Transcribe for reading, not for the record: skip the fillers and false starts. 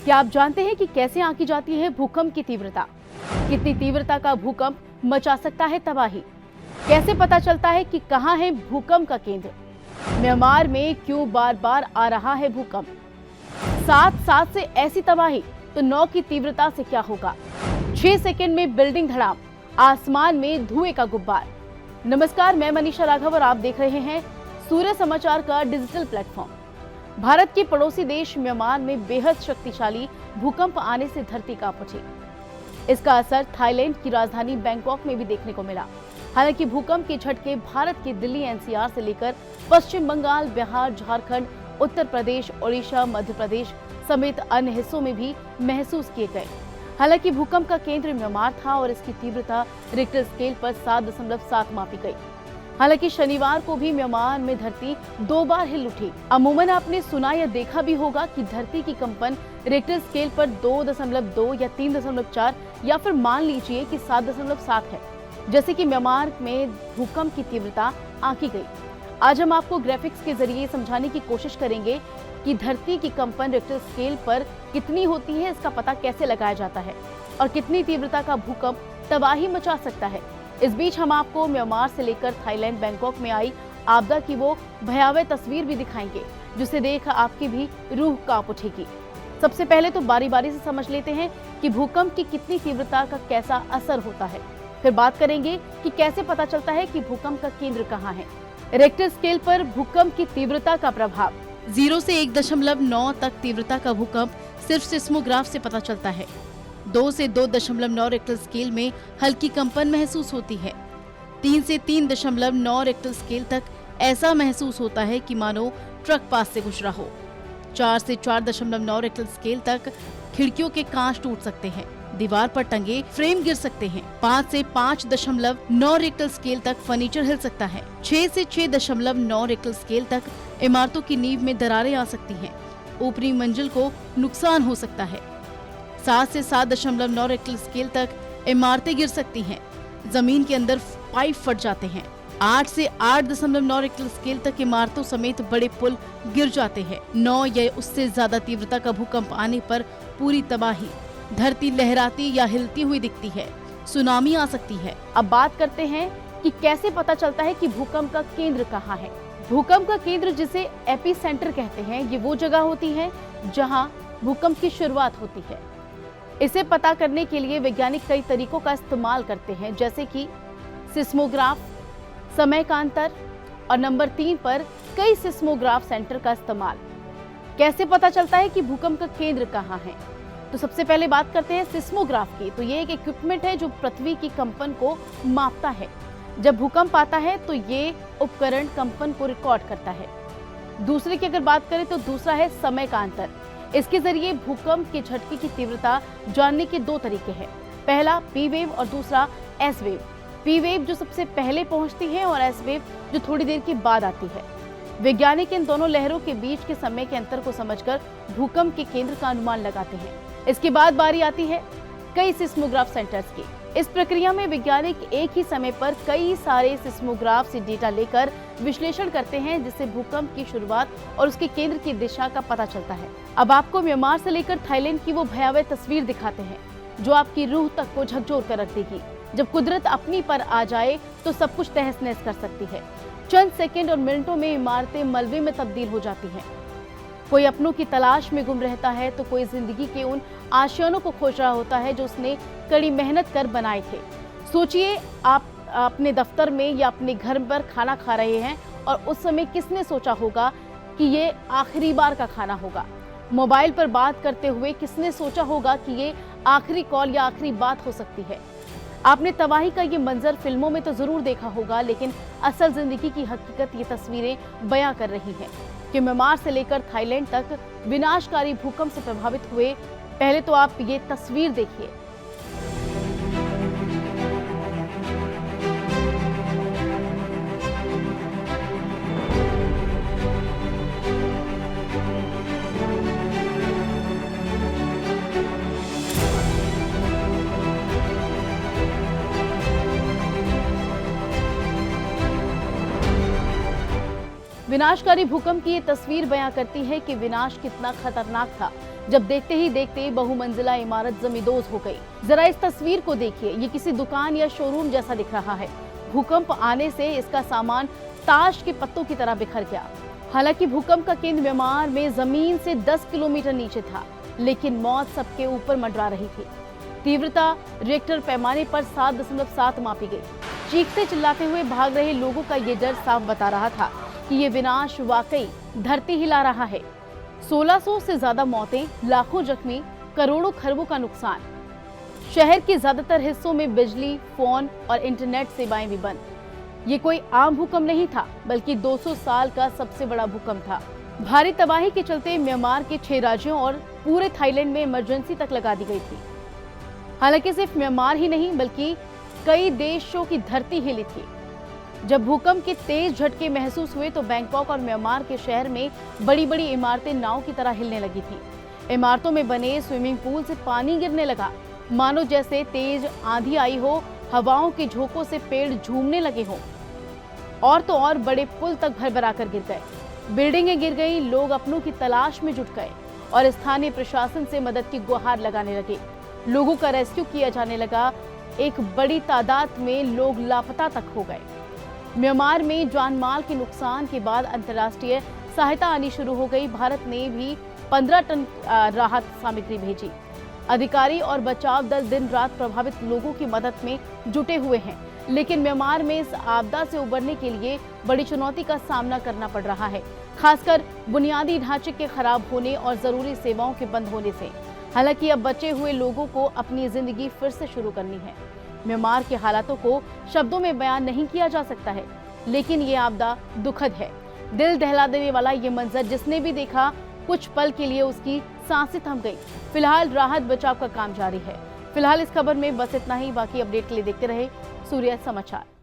क्या आप जानते हैं कि कैसे आंकी जाती है भूकंप की तीव्रता? कितनी तीव्रता का भूकंप मचा सकता है तबाही? कैसे पता चलता है कि कहां है भूकंप का केंद्र? म्यांमार में क्यों बार बार आ रहा है भूकंप? 7 से ऐसी तबाही तो 9 की तीव्रता से क्या होगा? 6 सेकंड में बिल्डिंग धड़ाम, आसमान में धुएं का गुब्बार। नमस्कार, मैं मनीषा राघव और आप देख रहे हैं सूर्य समाचार का डिजिटल प्लेटफॉर्म। भारत के पड़ोसी देश म्यांमार में बेहद शक्तिशाली भूकंप आने से धरती कांप उठी। इसका असर थाईलैंड की राजधानी बैंकॉक में भी देखने को मिला। हालांकि भूकंप के झटके भारत के दिल्ली एनसीआर से लेकर पश्चिम बंगाल, बिहार, झारखंड, उत्तर प्रदेश, ओडिशा, मध्य प्रदेश समेत अन्य हिस्सों में भी महसूस किए गए। हालांकि भूकंप का केंद्र म्यांमार था और इसकी तीव्रता रिक्टर स्केल पर 7.7 मापी गई। हालांकि शनिवार को भी म्यांमार में धरती 2 बार हिल उठी। अमूमन आपने सुना या देखा भी होगा कि धरती की कंपन रिक्टर स्केल पर 2.2 या 3.4 या फिर मान लीजिए कि 7.7 है, जैसे कि म्यांमार में भूकंप की तीव्रता आंकी गई। आज हम आपको ग्राफिक्स के जरिए समझाने की कोशिश करेंगे कि धरती की कंपन रिक्टर स्केल पर कितनी होती है, इसका पता कैसे लगाया जाता है और कितनी तीव्रता का भूकंप तबाही मचा सकता है। इस बीच हम आपको म्यांमार से लेकर थाईलैंड बैंकॉक में आई आपदा की वो भयावह तस्वीर भी दिखाएंगे, जिसे देख आपकी भी रूह कांप उठेगी। सबसे पहले तो बारी बारी से समझ लेते हैं कि भूकंप की कितनी तीव्रता का कैसा असर होता है। फिर बात करेंगे कि कैसे पता चलता है कि भूकंप का केंद्र कहाँ है। रिक्टर स्केल पर भूकंप की तीव्रता का प्रभाव। 0 से 1.9 तक तीव्रता का भूकंप सिर्फ सिस्मोग्राफ से पता चलता है। 2 से 2.9 रिक्टर स्केल में हल्की कंपन महसूस होती है। 3 से 3.9 रिक्टर स्केल तक ऐसा महसूस होता है कि मानो ट्रक पास से गुजरा हो। 4 से 4.9 रिक्टर स्केल तक खिड़कियों के कांच टूट सकते हैं, दीवार पर टंगे फ्रेम गिर सकते हैं। 5 से 5.9 रिक्टर स्केल तक फर्नीचर हिल सकता है। 6 से 6.9 रिक्टर स्केल तक इमारतों की नींव में दरारें आ सकती हैं। ऊपरी मंजिल को नुकसान हो सकता है। 7 से 7.9 रिक्टर स्केल तक इमारतें गिर सकती हैं। जमीन के अंदर पाइप फट जाते हैं। 8 से 8.9 रिक्टर स्केल तक इमारतों समेत बड़े पुल गिर जाते हैं। 9 या उससे ज्यादा तीव्रता का भूकंप आने पर पूरी तबाही, धरती लहराती या हिलती हुई दिखती है, सुनामी आ सकती है। अब बात करते हैं कि कैसे पता चलता है कि भूकंप का केंद्र कहाँ है। भूकंप का केंद्र, जिसे एपिसेंटर कहते हैं, ये वो जगह होती है जहाँ भूकंप की शुरुआत होती है। इसे पता करने के लिए वैज्ञानिक कई तरीकों का इस्तेमाल करते हैं, जैसे कि सिस्मोग्राफ, समय का अंतर और नंबर 3 पर कई सिस्मोग्राफ सेंटर का इस्तेमाल। कैसे पता चलता है कि भूकंप का केंद्र कहाँ है? तो सबसे पहले बात करते हैं सिस्मोग्राफ की। तो ये एक इक्विपमेंट है जो पृथ्वी की कंपन को मापता है। जब भूकंप आता है तो ये उपकरण कंपन को रिकॉर्ड करता है। दूसरे की अगर बात करें तो दूसरा है समय का अंतर। इसके जरिए भूकंप के झटके की तीव्रता जानने के 2 तरीके हैं। पहला पी वेव और दूसरा एस वेव। पी वेव जो सबसे पहले पहुंचती है और एस वेव जो थोड़ी देर के बाद आती है। वैज्ञानिक इन दोनों लहरों के बीच के समय के अंतर को समझकर भूकंप के केंद्र का अनुमान लगाते हैं। इसके बाद बारी आती है कई सिस्मोग्राफ सेंटर्स की। इस प्रक्रिया में वैज्ञानिक एक ही समय पर कई सारे सिस्मोग्राफ से डेटा लेकर विश्लेषण करते हैं, जिससे भूकंप की शुरुआत और उसके केंद्र की दिशा का पता चलता है। अब आपको म्यांमार से लेकर थाईलैंड की वो भयावह तस्वीर दिखाते हैं जो आपकी रूह तक को झकझोर कर रख देगी। जब कुदरत अपनी पर आ जाए तो सब कुछ तहस नहस कर सकती है। चंद सेकंड और मिनटों में इमारतें मलबे में तब्दील हो जाती हैं। कोई अपनों की तलाश में गुम रहता है तो कोई जिंदगी के उन आशियानों को खोज रहा होता है जो उसने कड़ी मेहनत कर बनाए थे। सोचिए, आप अपने दफ्तर में या अपने घर पर खाना खा रहे हैं और उस समय किसने सोचा होगा कि ये आखिरी बार का खाना होगा। मोबाइल पर बात करते हुए किसने सोचा होगा कि ये आखिरी कॉल या आखिरी बात हो सकती है। आपने तबाही का ये मंजर फिल्मों में तो जरूर देखा होगा, लेकिन असल जिंदगी की हकीकत ये तस्वीरें बयां कर रही हैं कि म्यांमार से लेकर थाईलैंड तक विनाशकारी भूकंप से प्रभावित हुए। पहले तो आप ये तस्वीर देखिए। विनाशकारी भूकंप की ये तस्वीर बयां करती है कि विनाश कितना खतरनाक था। जब देखते ही देखते बहुमंजिला इमारत जमींदोज हो गई। जरा इस तस्वीर को देखिए, ये किसी दुकान या शोरूम जैसा दिख रहा है। भूकंप आने से इसका सामान ताश के पत्तों की तरह बिखर गया। हालांकि भूकंप का केंद्र म्यांमार में जमीन से 10 किलोमीटर नीचे था, लेकिन मौत सबके ऊपर मंडरा रही थी। तीव्रता रिक्टर पैमाने पर 7.7 मापी गई। चीखते चिल्लाते हुए भाग रहे लोगों का ये डर साफ बता रहा था कि ये विनाश वाकई धरती हिला रहा है। 1600 से ज्यादा मौतें, लाखों जख्मी, करोड़ों खरबों का नुकसान। शहर के ज्यादातर हिस्सों में बिजली, फोन और इंटरनेट सेवाएं भी बंद। ये कोई आम भूकंप नहीं था, बल्कि 200 साल का सबसे बड़ा भूकंप था। भारी तबाही के चलते म्यांमार के 6 राज्यों और पूरे थाईलैंड में इमरजेंसी तक लगा दी गई थी। हालांकि सिर्फ म्यांमार ही नहीं, बल्कि कई देशों की धरती हिली थी। जब भूकंप के तेज झटके महसूस हुए तो बैंकॉक और म्यांमार के शहर में बड़ी बड़ी इमारतें नाव की तरह हिलने लगी थी। इमारतों में बने स्विमिंग पूल से पानी गिरने लगा, मानो जैसे तेज आंधी आई हो। हवाओं के झोंकों से पेड़ झूमने लगे हों। और तो और बड़े पुल तक भरभरा कर गिर गए। बिल्डिंगें गिर गई, लोग अपनों की तलाश में जुट गए और स्थानीय प्रशासन से मदद की गुहार लगाने लगे। लोगों का रेस्क्यू किया जाने लगा। एक बड़ी तादाद में लोग लापता तक हो गए। म्यांमार में जान माल के नुकसान के बाद अंतर्राष्ट्रीय सहायता आनी शुरू हो गई। भारत ने भी 15 टन राहत सामग्री भेजी। अधिकारी और बचाव दल दिन रात प्रभावित लोगों की मदद में जुटे हुए हैं। लेकिन म्यांमार में इस आपदा से उबरने के लिए बड़ी चुनौती का सामना करना पड़ रहा है, खासकर बुनियादी ढांचे के खराब होने और जरूरी सेवाओं के बंद होने से। हालांकि अब बचे हुए लोगों को अपनी जिंदगी फिर से शुरू करनी है। म्यांमार के हालातों को शब्दों में बयान नहीं किया जा सकता है, लेकिन ये आपदा दुखद है। दिल दहला देने वाला ये मंजर जिसने भी देखा, कुछ पल के लिए उसकी सांसें थम गई। फिलहाल राहत बचाव का काम जारी है। फिलहाल इस खबर में बस इतना ही। बाकी अपडेट के लिए देखते रहे सूर्य समाचार।